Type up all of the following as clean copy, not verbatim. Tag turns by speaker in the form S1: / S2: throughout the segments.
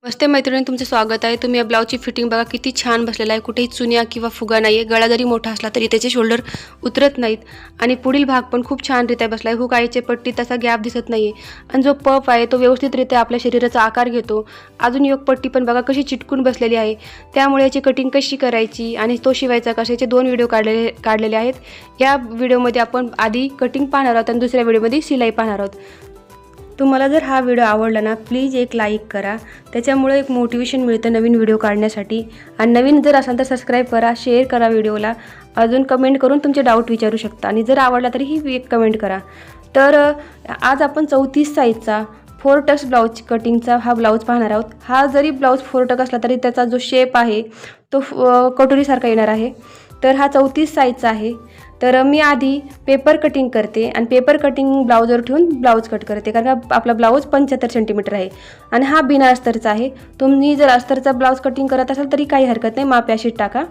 S1: नमस्ते मैत्रिणी, तुमचं स्वागत आहे। तुम्ही या ब्लाऊजची फिटिंग बघा किती छान बसलेला आहे। कुठेही चुन्या किंवा फुगा नाही आहे। गळा जरी मोठा असला तरी त्याचे शोल्डर उतरत नाहीत आणि पुढील भाग पण खूप छानरित्या बसला आहे। हुक आईचे पट्टी तसा गॅप दिसत नाही आहे आणि जो पफ आहे तो व्यवस्थितरित्या आपल्या शरीराचा आकार घेतो। अजून एक पट्टी पण बघा कशी चिटकून बसलेली आहे। त्यामुळे याची कटिंग कशी करायची आणि तो शिवायचा कसा याचे 2 व्हिडिओ काढलेले आहेत। या व्हिडिओमध्ये आपण आधी कटिंग पाहणार आहोत आणि दुसऱ्या व्हिडिओमध्ये शिलाई पाहणार आहोत। तुम्हाला जर हा व्हिडिओ आवडला ना, प्लीज एक लाईक करा। त्याच्यामुळे एक मोटिवेशन मिळतं नवीन व्हिडिओ काढण्यासाठी। आणि नवीन जर असाल तर सबस्क्राईब करा, शेअर करा व्हिडिओला। अजून कमेंट करून तुमचे डाऊट विचारू शकता आणि जर आवडला तरीही एक कमेंट करा। तर आज आपण 34 साईजचा 4 टक्स ब्लाऊज कटिंगचा हा ब्लाऊज पाहणार आहोत। हा जरी ब्लाऊज 4 टक असला तरी त्याचा जो शेप आहे तो कटोरीसारखा येणार आहे। तर हा 34 साईजचा आहे। तर मी आधी पेपर कटिंग करते आणि पेपर कटिंग ब्लाऊजवर ठेवून ब्लाऊज कट करते, कारण का आपला ब्लाऊज 75 सेंटीमीटर आहे आणि हा बिना अस्तरचा आहे। तुम्ही जर अस्तरचा ब्लाऊज कटिंग करत असाल तरी काही हरकत नाही, माप अशीच टाका।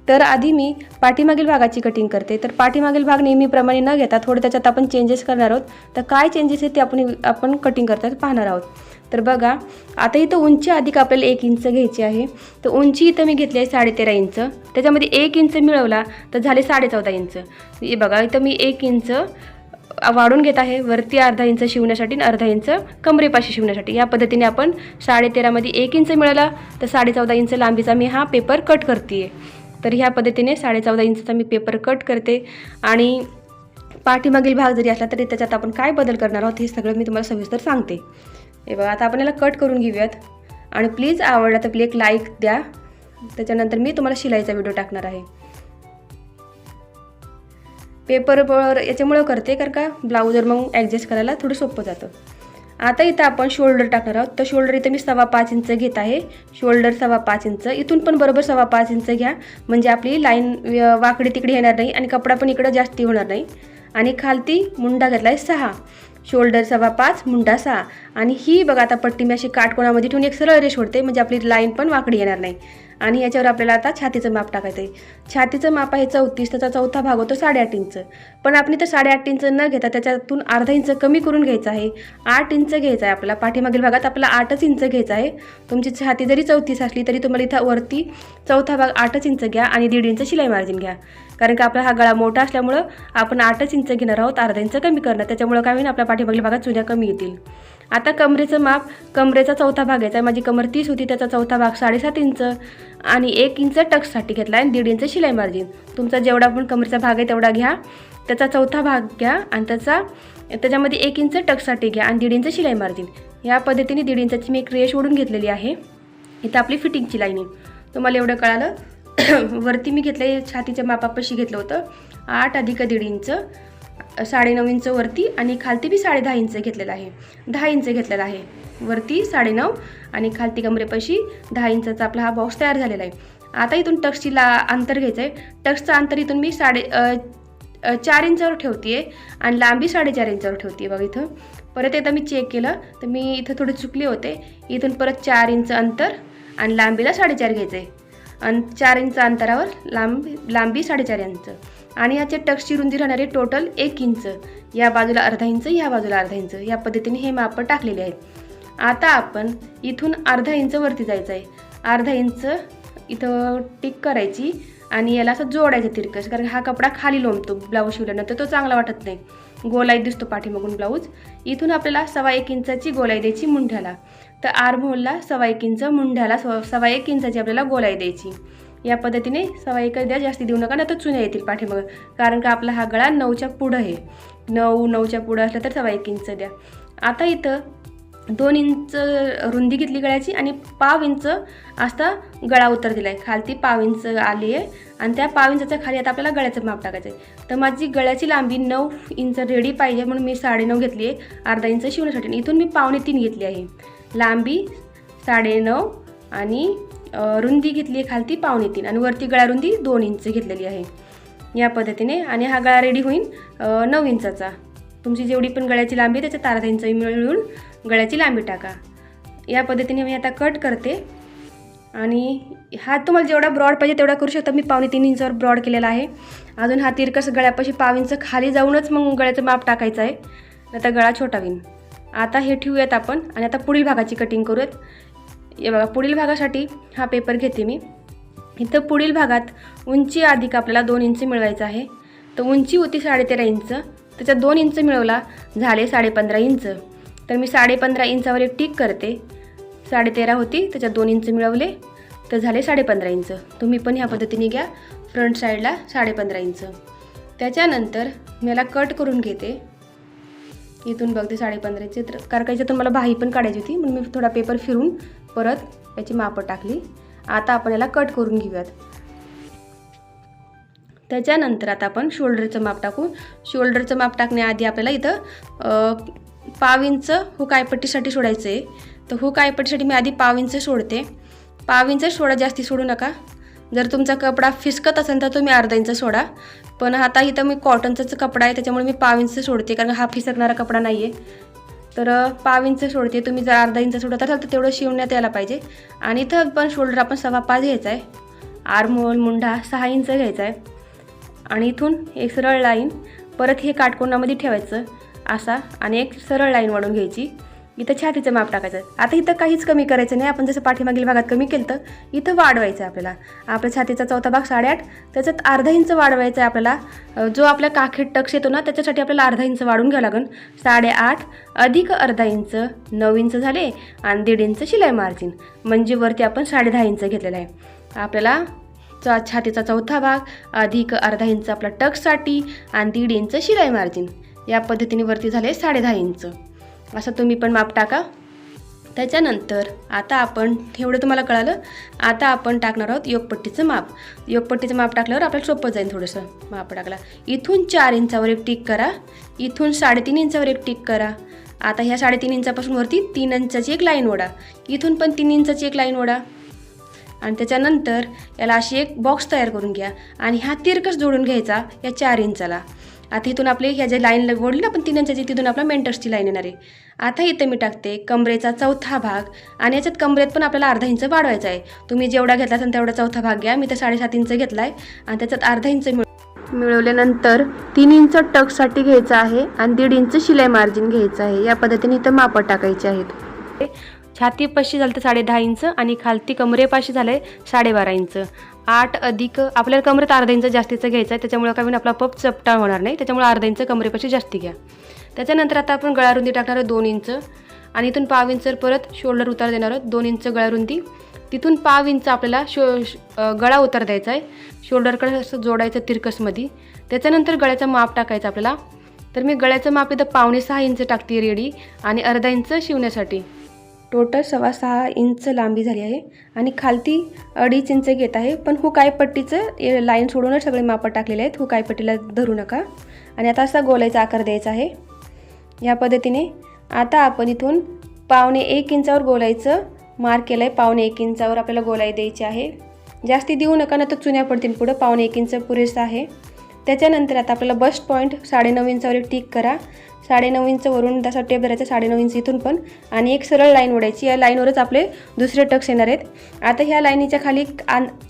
S1: तर आधी मी पाठीमागील भागाची कटिंग करते। तर पाठीमागील भाग नेहमीप्रमाणे न घेता थोडं त्याच्यात आपण चेंजेस करणार आहोत। तर काय चेंजेस आहेत ते आपण कटिंग करताना पाहणार आहोत। तर बघा, आता इथं उंची अधिक आपल्याला 1 इंच घ्यायची आहे। तर उंची इथं मी घेतली आहे 13.5 इंच। त्याच्यामध्ये 1 इंच मिळवला तर झाले 14.5 इंच। हे बघा, इथं मी 1 इंच वाढून घेत आहे वरती अर्धा इंच शिवण्यासाठी आणि अर्धा इंच कमरेपाशी शिवण्यासाठी। या पद्धतीने आपण 13.5 मध्ये 1 इंच मिळाला तर 14.5 इंच लांबीचा मी हा पेपर कट करते। तर ह्या पद्धतीने 14.5 इंचचा मी पेपर कट करते। आणि पाठीमागील भाग जरी असला तरी त्याच्यात आपण काय बदल करणार आहोत हे सगळं मी तुम्हाला सविस्तर सांगते। हे बघा, आता आपण याला कट करून घेऊयात आणि प्लीज आवडला तर प्लीज एक लाईक द्या। त्याच्यानंतर मी तुम्हाला शिलाईचा व्हिडिओ टाकणार आहे। पेपरवर याच्यामुळं करते कारण का ब्लाऊजवर मग ॲडजस्ट करायला थोडं सोपं जातं। आता इथं आपण शोल्डर टाकणार आहोत। तर शोल्डर इथं मी 5.25 इंच घेत आहे। शोल्डर 5.25 इंच, इथून पण बरोबर 5.25 इंच घ्या, म्हणजे आपली लाईन वाकडी तिकडे येणार नाही आणि कपडा पण इकडं जास्ती होणार नाही। आणि खालती मुंडा घेतला आहे 6, शोल्डर 5.25 मुंडा 6। आणि ही बघा, आता पट्टी मी अशी काटकोनामध्ये ठेवून एक सरळ रेष ओढते, म्हणजे आपली लाईन पण वाकडी येणार नाही। आणि याच्यावर आपल्याला आता छातीचं माप टाकायचं आहे। छातीचं माप आहे 34, त्याचा चौथा भाग होतो 8.5 इंच। पण आपण इथं 8.5 इंच न घेता त्याच्यातून अर्धा इंच कमी करून घ्यायचं आहे, 8 इंच घ्यायचं आहे आपल्याला। पाठीमागील भागात आपल्याला 8च इंच घ्यायचं आहे। तुमची छाती जरी 34 असली तरी तुम्हाला इथं वरती चौथा भाग 8च इंच घ्या आणि 1.5 इंच शिलाई मार्जिन घ्या, कारण का आपला हा गळा मोठा असल्यामुळं आपण 8च इंच घेणार आहोत, अर्धा इंच कमी करणार। त्याच्यामुळं काय होईल, आपल्या पाठीमागील भागात चुन्या कमी येतील। आता कमरेचं माप, कमरेचा चौथा भाग घ्यायचा आहे। माझी कमर 30 होती, त्याचा चौथा भाग 7.5 इंच आणि 1 इंच टक्ससाठी घेतला आहे आणि 1.5 इंच शिलाई मार्जिन। तुमचा जेवढा पण कमरेचा भाग आहे तेवढा घ्या, त्याचा चौथा भाग घ्या आणि त्याच्यामध्ये 1 इंच टक्ससाठी घ्या आणि 1.5 इंच शिलाई मार्जिन। या पद्धतीने 1.5 इंचाची मी एक रेष ओढून घेतलेली आहे। इथं आपली फिटिंगची लाईनिंग तुम्हाला एवढं कळालं। वरती मी घेतलं आहे छातीच्या मापापाशी घेतलं होतं 8 अधिक 1.5 इंच, 9.5 इंच वरती आणि खालती बी 10.5 इंच घेतलेलं आहे। 10 इंच घेतलेला आहे वरती 9.5 आणि खालती कमरेपाशी 10 इंचाचा आपला हा बॉक्स तयार झालेला आहे। आता इथून टक्सची अंतर घ्यायचं आहे। टक्सचं अंतर इथून मी 4 इंचावर ठेवते आणि लांबी 4.5 इंचावर ठेवते। बघा, इथं परत एकदा मी चेक केलं तर मी इथं थोडे चुकले होते। इथून परत 4 इंच अंतर आणि लांबीला 4.5 घ्यायचं आहे आणि 4 इंच अंतरावर लांबी 4.5 इंच आणि याचे टक्सची रुंदी राहणार आहे टोटल 1 इंच। या बाजूला अर्धा इंच, या बाजूला अर्धा इंच, या पद्धतीने हे माप टाकलेले आहेत। आता आपण इथून अर्धा इंच वरती जायचं आहे। अर्धा इंच इथं टिक करायची आणि याला असं जोडायचं तिरकस, कारण हा कपडा खाली लोंबतो ब्लाऊज शिवल्यानंतर, तो चांगला वाटत नाही, गोलाई दिसतो पाठीमागून ब्लाऊज। इथून आपल्याला 1.25 इंचाची गोलाई द्यायची मुंढ्याला। तर आर्महोलला 1.25 इंच, मुंढ्याला 1.25 इंचाची आपल्याला गोलाई द्यायची। या पद्धतीने 1.25 द्या, जास्ती देऊ नका, नाही तर चुन्या येतील पाठीमागं, कारण का आपला हा गळा 9च्या पुढं आहे। 9च्या पुढं असलं तर 1.25 इंच द्या। आता इथं 2 इंच रुंदी घेतली गळ्याची आणि 1/2 इंच असा गळा उत्तर दिला आहे। खालती 1/2 इंच आली आहे आणि त्या 1/2 इंचाच्या खाली आता आपल्याला गळ्याचं माप टाकायचं आहे। तर माझी गळ्याची लांबी 9 इंच रेडी पाहिजे, म्हणून मी 9.5 घेतली आहे अर्धा इंच शिवण्यासाठी। इथून मी 2.25 घेतली आहे। लांबी 9.5 आणि रुंदी घेतली आहे खालती 2.25 आणि वरती गळा रुंदी 2 इंच घेतलेली आहे। या पद्धतीने आणि हा गळा रेडी होईल 9 इंचाचा। तुमची जेवढी पण गळ्याची लांबी त्याच्यात अर्धा इंच मिळून गळ्याची लांबी टाका। या पद्धतीने मी आता कट करते आणि हा तुम्हाला जेवढा ब्रॉड पाहिजे तेवढा करू शकता। मी 2.25 इंचावर ब्रॉड केलेला आहे। अजून हा तिरकस गळ्यापाशी 1/2 इंच खाली जाऊनच मग गळ्याचं माप टाकायचं आहे, नाहीतर गळा छोटा होईल। आता हे ठेवूयात आपण आणि आता पुढील भागाची कटिंग करूयात। हे बघा, पुढील भागासाठी हा पेपर घेते मी. इथं पुढील भागात उंची अधिक आपल्याला 2 इंच मिळवायचं आहे. तर उंची होती 13.5 इंच, त्याच्यात 2 इंच मिळवला, झाले 15.5 इंच. तर मी 15.5 इंचावर एक टिक करते. 13.5 होती, त्याच्यात 2 इंच मिळवले, तर झाले 15.5 इंच. तुम्ही पण ह्या पद्धतीने घ्या, फ्रंट साईडला 15.5 इंच. त्याच्यानंतर मी याला कट करून घेते. इथून बघते 15.5 इंच, कारण का याच्यातून मला बाही पण काढायची होती, म्हणून मी थोडा पेपर फिरून परत याची मापं टाकली. आता आपण याला कट करून घेऊयात. त्याच्यानंतर आता आपण शोल्डरचं माप टाकू. शोल्डरचं माप टाकण्याआधी आपल्याला इथं 1/2 इंच हुक आयपट्टीसाठी सोडायचं आहे. तर हुक आयपट्टीसाठी मी आधी 1/2 इंच सोडते. 1/2 इंच सोडा, जास्ती सोडू नका. जर तुमचा कपडा फिसकत असेल तर तुम्ही अर्धा इंच सोडा. पण आता इथं मी कॉटनचाच कपडा आहे, त्याच्यामुळे मी 1/2 इंच सोडते, कारण हा फिसकणारा कपडा नाही आहे. तर 1/2 इंच सोडते. तुम्ही जर अर्धा इंच सोडत असाल तर तेवढं शिवण्यात यायला पाहिजे. आणि इथं पण शोल्डर आपण 5.25 घ्यायचा आहे. आर्महोल मुंढा 6 इंच घ्यायचा आहे. आणि इथून एक सरळ लाईन, परत हे काटकोनामध्ये ठेवायचं असा, आणि एक सरळ लाईन वाढून घ्यायची. इथं छातीचं माप टाकायचं. आता इथं काहीच कमी करायचं नाही. आपण जसं पाठीमागील भागात कमी केलं तर इथं वाढवायचं आहे आपल्याला. आपल्या छातीचा चौथा भाग 8.5, त्याच्यात अर्धा इंच वाढवायचं आहे आपल्याला. जो आपल्या काखेत टक्स येतो ना, त्याच्यासाठी आपल्याला अर्धा इंच वाढून घ्यावं लागेल. 8.5 अधिक अर्धा इंच 9 इंच झाले, आणि 1.5 इंच शिलाई मार्जिन, म्हणजे वरती आपण 10.5 इंच घेतलेला आहे. आपल्याला छातीचा चौथा भाग अधिक अर्धा इंच आपला टक्ससाठी, आणि 1.5 इंच शिलाई मार्जिन, या पद्धतीने वरती झाले 10.5 इंच. असं तुम्ही पण माप टाका. त्याच्यानंतर आता आपण, एवढं तुम्हाला कळालं, आता आपण टाकणार आहोत योगपट्टीचं माप. योगपट्टीचं माप टाकल्यावर आपल्याला सोपं जाईल थोडंसं. माप टाकला, इथून 4 इंचावर एक टिक करा, इथून 3.5 इंचावर एक टिक करा. आता ह्या 3.5 इंचापासून वरती 3 इंचाची एक लाईन ओढा, इथून पण 3 इंचाची एक लाईन ओढा. आणि त्याच्यानंतर याला अशी एक बॉक्स तयार करून घ्या, आणि हा तिरकस जोडून घ्यायचा या 4 इंचाला. आता इथून आपले ह्या ज्या लाईन ओढली ना आपण 3 इंचाची, तिथून आपला मेंटर्सची लाईन येणार आहे. आता इथं मी टाकते कमरेचा चौथा भाग, आणि याच्यात कमरेत पण आपल्याला अर्धा इंच वाढवायचा आहे. तुम्ही जेवढा घेतला असेल तेवढा चौथा भाग घ्या. मी तर 7.5 इंच घेतला आहे, आणि त्याच्यात अर्धा इंच मिळवल्यानंतर 3 इंच टक्ससाठी घ्यायचं आहे, आणि 1.5 इंच शिलाई मार्जिन घ्यायचं आहे. या पद्धतीने इथं मापं टाकायचे आहेत. छातीपाशी झालं तर 10.5 इंच, आणि खालती कमरेपाशी झालं आहे 12.5 इंच. 8 अधिक आपल्याला कमरेत अर्धा इंच जास्तीचं घ्यायचं आहे, त्याच्यामुळे काय आपला पप चपटा होणार नाही, त्याच्यामुळे अर्धा इंच कमरेपाशी जास्ती घ्या. त्याच्यानंतर आता आपण गळारुंदी टाकणार आहोत 2 इंच, आणि इथून 1/2 इंच परत शोल्डर उतार देणार आहोत. 2 इंच गळारुंदी, तिथून 1/2 इंच आपल्याला गळा उतार द्यायचा आहे. शोल्डरकडे असं जोडायचं तिरकसमध्ये. त्याच्यानंतर गळ्याचं माप टाकायचं आपल्याला. तर मी गळ्याचं माप इथं 5.25 इंच टाकते रेडी, आणि अर्धा इंच शिवण्यासाठी. टोटल 6.25 इंच लांबी झाली आहे, आणि खालती 2.5 इंच घेत आहे. पण हुक आयपट्टीचं लाईन सोडूनच सगळे मापं टाकलेले आहेत. हुक आयपट्टीला धरू नका. आणि आता असा गोलाईचा आकार द्यायचा आहे या पद्धतीने. आता आपण इथून 1.25 इंचावर गोलाईचं मार्क केलं आहे. 1.25 इंचावर आपल्याला गोलाई द्यायची आहे. जास्ती देऊ नका, ना तर चुन्या पडतील पुढं. 1.25 इंच पुरेसं आहे. त्याच्यानंतर आता आपल्याला बस्ट पॉईंट 9.5 इंचावर एक टिक करा. 9.5 इंच वरून तसा टेप धरायचा, 9.5 इंच इथून पण, आणि एक सरळ लाईन ओढायची. या लाईनवरच आपले दुसरे टक्स येणार आहेत. आता ह्या लाईनीच्या खाली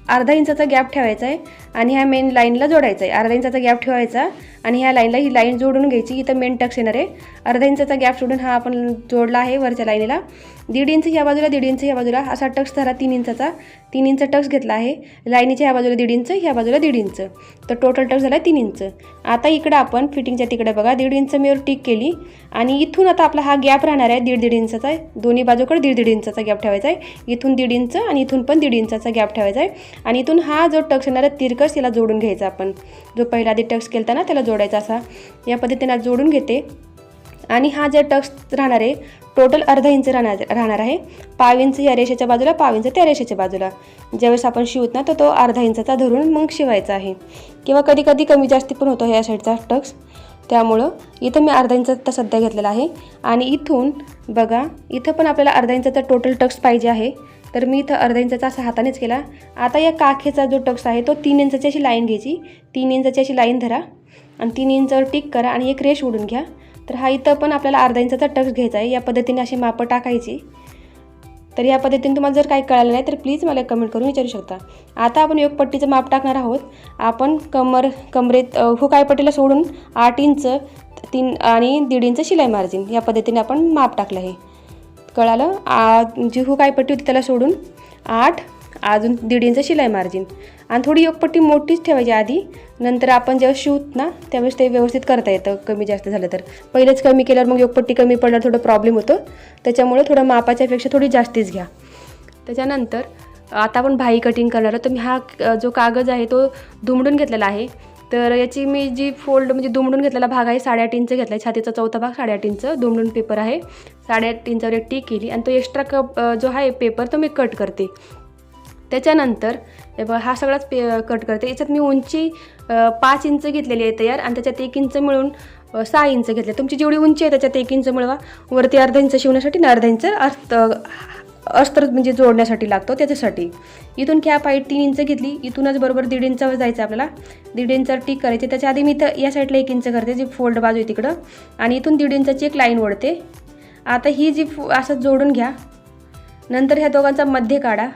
S1: अर्धा इंचाचा गॅप ठेवायचा आहे, आणि ह्या मेन लाईनला जोडायचा आहे. अर्धा इंचाचा गॅप ठेवायचा, आणि ह्या लाईनला ही लाईन जोडून घ्यायची. इथं मेन टक्स येणार आहे. अर्धा इंचाचा गॅप सोडून हा आपण जोडला आहे वरच्या लाईनीला. 1.5 इंच ह्या बाजूला, 1.5 इंच ह्या बाजूला, असा टक्स धरा 3 इंचाचा. 3 इंच टक्स घेतला आहे. लाईनीच्या ह्या बाजूला 1.5 इंच, ह्या बाजूला 1.5 इंच, तर टोटल टक्स झाला 3 इंच. आता इकडं आपण फिटिंगच्या तिकडे बघा 1.5 इंच मी टिक केली, आणि इथून आता आपला हा गॅप राहणार आहे 1.5 इंचाचा. दोन्ही बाजूकडे 1.5 इंचाचा गॅप ठेवायचा आहे. इथून 1.5 इंच, आणि इथून पण 1.5 इंचाचा गॅप ठेवायचा आहे. आणि इथून हा जो टक्स येणार आहे तिरकस, याला जोडून घ्यायचा. आपण जो पहिला आधी टक्स केला ना त्याला जोडायचा. असा या पद्धतीने जोडून घेते. आणि हा जे टक्स राहणार आहे टोटल अर्धा इंच राहणार आहे. 1/2 इंच या रेषेच्या बाजूला, 1/2 इंच त्या रेषेच्या बाजूला. ज्यावेळेस आपण शिवत ना तर तो अर्धा इंचाचा धरून मग शिवायचा आहे, किंवा कधी कधी कमी जास्ती पण होतो ह्या साईडचा टक्स. त्यामुळं इथं मी अर्धा इंचाचा सध्या घेतलेला आहे. आणि इथून बघा, इथं पण आपल्याला अर्धा इंचाचा टोटल टक्स पाहिजे आहे. तर मी इथं अर्धा इंचाचा असा हातानेच केला. आता या काखेचा जो टक्स आहे तो 3 इंचाची अशी लाईन घ्यायची. 3 इंचाची अशी लाईन धरा, आणि 3 इंचावर टिक करा, आणि एक रेष ओढून घ्या. तर हा इथं पण आपल्याला अर्धा इंचाचा टक्स घ्यायचा आहे. या पद्धतीने अशी मापं टाकायची. तर या पद्धतीने तुम्हाला जर काही कळालं नाही तर प्लीज मला कमेंट करून विचारू शकता. आता आपण योगपट्टीचं माप टाकणार आहोत. आपण कमरेत हुक आयपट्टीला सोडून 8 इंच 3 आणि 1.5 इंच शिलाई मार्जिन, या पद्धतीने आपण माप टाकलं आहे. कळालं? जी हुक पट्टी होती त्याला सोडून 8, अजून 1.5 इंच शिलाई मार्जिन आणि थोडी योगपट्टी मोठीच ठेवायची आधी. नंतर आपण जेव्हा शिवत ना त्यावेळेस ते व्यवस्थित करता येतं. कमी जास्त झालं तर पहिलेच कमी केल्यावर मग योगपट्टी कमी पडल्यावर थोडं प्रॉब्लेम होतो. त्याच्यामुळे थोडं मापाच्यापेक्षा थोडी जास्तीच घ्या. त्याच्यानंतर आता आपण भाई कटिंग करणार आहोत. तर मी हा जो कागद आहे तो दुमडून घेतलेला आहे. तर याची मी जी फोल्ड म्हणजे दुमडून घेतलेला भाग आहे 8.5 इंच घेतला आहे. छातीचा चौथा भाग 8.5 इंच दुमडून पेपर आहे. 8.5 इंचावर एक टीक केली आणि तो एक्स्ट्रा जो आहे पेपर तो मी कट करते. त्याच्यानंतर हा सगळाच कट करते. याच्यात मी उंची 5 इंच घेतलेली आहे तयार आणि त्याच्यात 1 इंच मिळून 6 इंच घेतले. तुमची जेवढी उंची आहे त्याच्यात 1 इंच मिळवा. वरती अर्धा इंच शिवण्यासाठी आणि अर्धा इंच अस्तर म्हणजे जोडण्यासाठी लागतो त्याच्यासाठी. इथून कॅप हाईट 3 इंच घेतली. इथूनच बरोबर 1.5 इंचावर जायचं आपल्याला. 1.5 इंचावर टिक करायचे. त्याच्या आधी मी तर या साईडला 1 इंच करते जी फोल्ड बाजू आहे तिकडं आणि इथून 1.5 इंचाची एक लाईन ओढते. आता ही जी असं जोडून घ्या. नंतर ह्या दोघांचा मध्य काढा.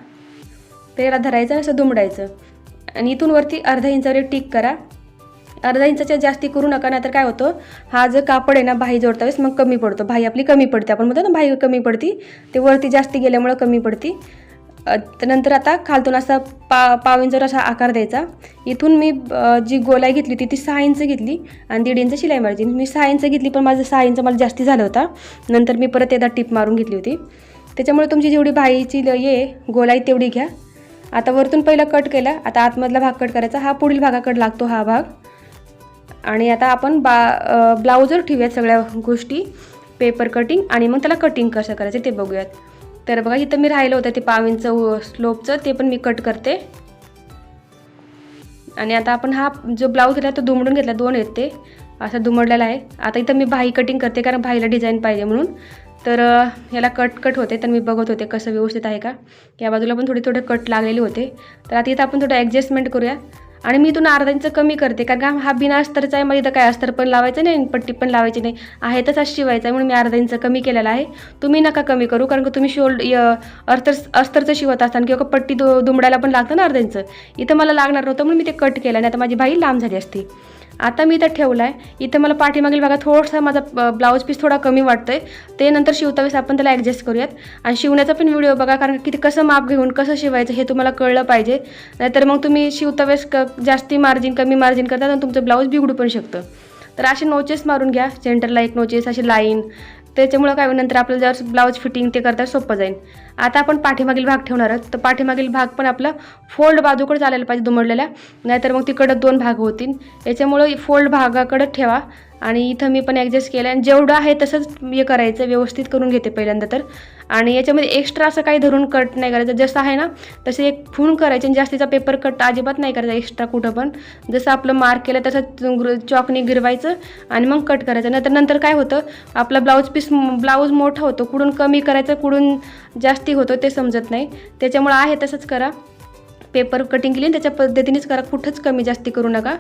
S1: त्याला धरायचं असं दुमडायचं आणि इथून वरती अर्धा इंचावर एक टिक करा. अर्धा इंचाच्या जास्ती करू नका, नाहीतर काय होतं हा जर कापड आहे ना भाई जोडता वेळेस मग कमी पडतो. भाई आपली कमी पडते. आपण म्हणतो ना भाई कमी पडती, ते वरती जास्ती गेल्यामुळं कमी पडती. नंतर आता खालतून असा पाव इंचावर असा आकार द्यायचा. इथून मी जी गोलाई घेतली होती ती 6 इंच घेतली आणि 1.5 इंच शिलाई मार्जिन. मी 6 इंच घेतली पण माझं 6 इंच मला जास्ती झालं होता. नंतर मी परत एकदा टिप मारून घेतली होती. त्याच्यामुळे तुमची जेवढी भाईची गोलाई तेवढी घ्या. आता वरतून पहिला कट केला. आता आतमधला भाग कट करायचा. हा पुढील भागाकडे लागतो हा भाग. आणि आता आपण ब्लाऊजवर ठेवूयात सगळ्या गोष्टी, पेपर कटिंग आणि मग त्याला कटिंग कसं करायचं ते बघूयात. तर बघा इथं मी राहिलं होतं ते पाव इंच स्लोपचं ते पण मी कट करते. आणि आता आपण हा जो ब्लाऊज घेतला तो दुमडून घेतला. 2 आहेत ते असं दुमडलेला आहे. आता इथं मी भाई कटिंग करते कारण भाईला डिझाईन पाहिजे म्हणून. तर याला कट होते. तर मी बघत होते कसं व्यवस्थित आहे का. या बाजूला पण थोडे कट लागलेले होते. तर आता इथं आपण थोडं ॲडजस्टमेंट करूया. आणि मी इथून अर्धा इंच कमी करते कारण का हा बिना अस्तरचा आहे. मला इथं काय अस्तर पण लावायचं नाही पट्टी पण लावायची नाही आहे तसाच शिवायचा आहे म्हणून मी अर्धा इंच कमी केलेला आहे. तुम्ही नका कमी करू कारण की तुम्ही अस्तरचं शिवत असताना किंवा पट्टी दुमडायला पण लागतं ना अर्धा इंच. इथं मला लागणार नव्हतं म्हणून मी ते कट केलं आणि आता माझी भाई लांब झाली असती. आता मी इथं ठेवला आहे. इथं मला पाठीमागील भागात थोडासा माझा ब्लाऊज पीस थोडा कमी वाटतं आहे. ते नंतर शिवता वेळेस आपण त्याला ॲडजस्ट करूयात. आणि शिवण्याचा पण व्हिडिओ बघा कारण की कसं माप घेऊन कसं शिवायचं हे तुम्हाला कळलं पाहिजे. नाहीतर मग तुम्ही शिवता वेळेस जास्ती मार्जिन कमी मार्जिन करतात आणि तुमचं ब्लाऊज बिघडू पण शकतं. तर असे नोचेस मारून घ्या. सेंटरला एक नोचेस अशी लाईन. त्याच्यामुळं काय नंतर आपल्याला जर ब्लाऊज फिटिंग ते करता सोपं जाईल. आता आपण पाठीमागील भाग ठेवणार आहोत. तर पाठीमागील भाग पण आपला फोल्ड बाजूकडे चालायला पाहिजे दुमडलेल्या. नाहीतर मग तिकडं 2 भाग होतील. याच्यामुळं फोल्ड भागाकडे ठेवा. आणि इथं मी पण ॲडजस्ट केलं आणि जेवढं आहे तसंच हे करायचं व्यवस्थित करून घेते पहिल्यांदा तर. आणि याच्यामध्ये एक्स्ट्रा असं काही धरून कट नाही करायचं. जसं आहे ना तसे एक फून करायचे आणि जास्तीचा पेपर कट अजिबात नाही करायचा एक्स्ट्रा कुठं पण. जसं आपलं मार्क केलं तसं चॉकने गिरवायचं आणि मग कट करायचं. नंतर काय होतं आपला ब्लाऊज मोठा होतो. कुठून कमी करायचं कुठून जास्ती होतो ते समजत नाही. त्याच्यामुळं आहे तसंच करा. पेपर कटिंग केली त्याच्या पद्धतीनेच करा. कुठंच कमी जास्ती करू नका.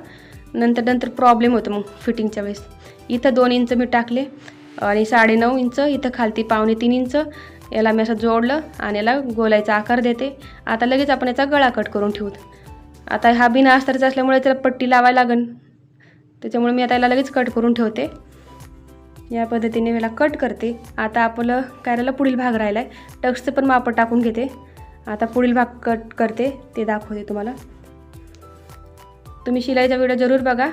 S1: नंतर प्रॉब्लेम होतो मग फिटिंगच्या वेळेस. इथं 2 इंच मी टाकले आणि 9.5 इंच. इथं खालती 2.25 इंच. याला मी असं जोडलं आणि याला गोलाईचा आकार देते. आता लगेच आपण याचा गळा कट करून ठेवू. आता हा बिना अस्तरचा असल्यामुळे त्याला पट्टी लावायला लागेल. त्याच्यामुळे मी आता याला लगेच कट करून ठेवते. या पद्धतीने याला कट करते. आता आपलं काय राहिलं पुढील भाग राहिला आहे. टक्सचं पण माप टाकून घेते. आता पुढील भाग कट करते ते दाखवते तुम्हाला. तुम्ही शिलाईचा व्हिडिओ जरूर बघा.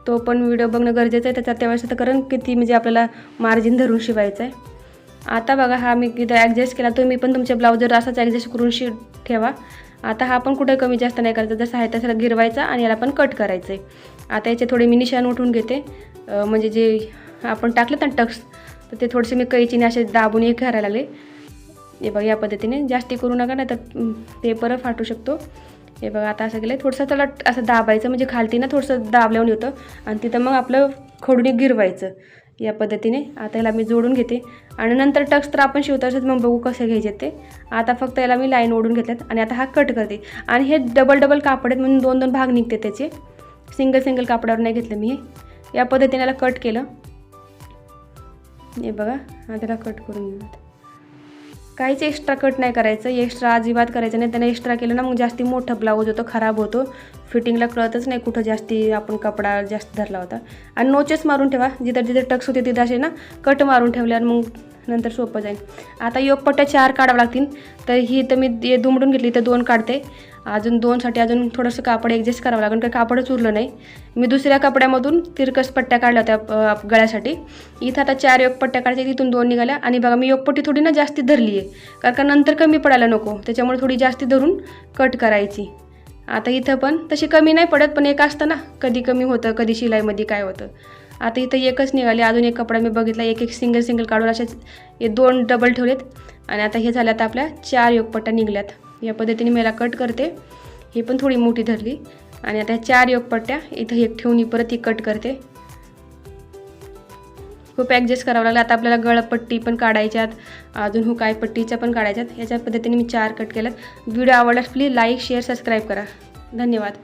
S1: तो पण व्हिडिओ बघणं गरजेचं आहे. त्याच्यात त्यावेळेस आता कारण किती म्हणजे आपल्याला मार्जिन धरून शिवायचं आहे. आता बघा हा मी इथं ॲडजस्ट केला. तुम्ही पण तुमच्या ब्लाऊजवर असाच ॲडजस्ट करून ठेवा. आता हा पण कुठे कमी जास्त नाही करायचा. जसं आहे तसं गिरवायचा आणि याला पण कट करायचं आहे. आता याचे थोडे मी निशाण उठून घेते. म्हणजे जे आपण टाकले ना टक्स तर ते थोडेसे मी कैचीने असे दाबून हे करायला लागले. हे बघा या पद्धतीने जास्ती करू नका नाही तर पेपर फाटू शकतो. हे बघा आता असं केलं थोडंसं त्याला असं दाबायचं म्हणजे खालती ना थोडंसं दाबल्यावर होतं आणि तिथं मग आपलं खोडणी गिरवायचं या पद्धतीने. आता याला मी जोडून घेते आणि नंतर टक्स तर आपण शिवतो असंच मग बघू कसे घ्यायचे ते. आता फक्त याला मी लाईन ओढून घेतल्यात आणि आता हा कट करते. आणि हे डबल कापड आहेत म्हणून 2 भाग निघते त्याचे. सिंगल कापडावर नाही घेतलं मी. या पद्धतीने याला कट केलं. हे बघा आता त्याला कट करून घेऊ. काहीच एक्स्ट्रा कट नाही करायचं. एक्स्ट्रा अजिबात करायचं नाही. त्याने एक्स्ट्रा केलं ना मग जास्ती मोठा ब्लाऊज होतो खराब होतो. फिटिंगला कळतच नाही कुठं जास्ती आपण कपडा जास्त धरला होता. आणि नोचेस मारून ठेवा. जिथं टक्स होते तिथं असे ना कट मारून ठेवल्यावर मग नंतर सोपं जाईल. आता योगपट्ट्या 4 काढावं लागतील. तर ही तर मी दुमडून घेतली तर 2 काढते. अजून 2साठी अजून थोडंसं कापड ॲडजस्ट करावं लागेल, कारण कापडच उरलं नाही. मी दुसऱ्या कपड्यामधून तिरकस पट्ट्या काढल्या होत्या गळ्यासाठी. इथं आता 4 योगपट्ट्या काढायच्या, तिथून 2 निघाल्या. आणि बघा मी योगपट्टी थोडी ना जास्ती धरली आहे, कारण का नंतर कमी पडायला नको, त्याच्यामुळे थोडी जास्ती धरून कट करायची. आता इथं पण तशी कमी नाही पडत, पण एक असतं ना, कधी कमी होतं कधी शिलाईमध्ये काय होतं. आता इथं एकच निघाली. अजून एक कपडा मी बघितला, एक सिंगल काढून असे 2 डबल ठेवलेत. आणि आता हे झालं, आता आपल्या 4 योगपट्ट्या निघल्यात. या पद्धतीने मी याला कट करते. ही पण थोडी मोठी धरली. आणि आता 4 योगपट्ट्या इथं एक ठेवून परत ही कट करते. खूप ॲडजस्ट करावं लागलं. आता आपल्याला गळपट्टी पण काढायच्यात, अजून हुकाय पट्टीच्या पण काढायच्यात. याच्या पद्धतीने मी 4 कट केल्यात. व्हिडिओ आवडल्यास प्लीज लाईक शेअर सबस्क्राईब करा. धन्यवाद.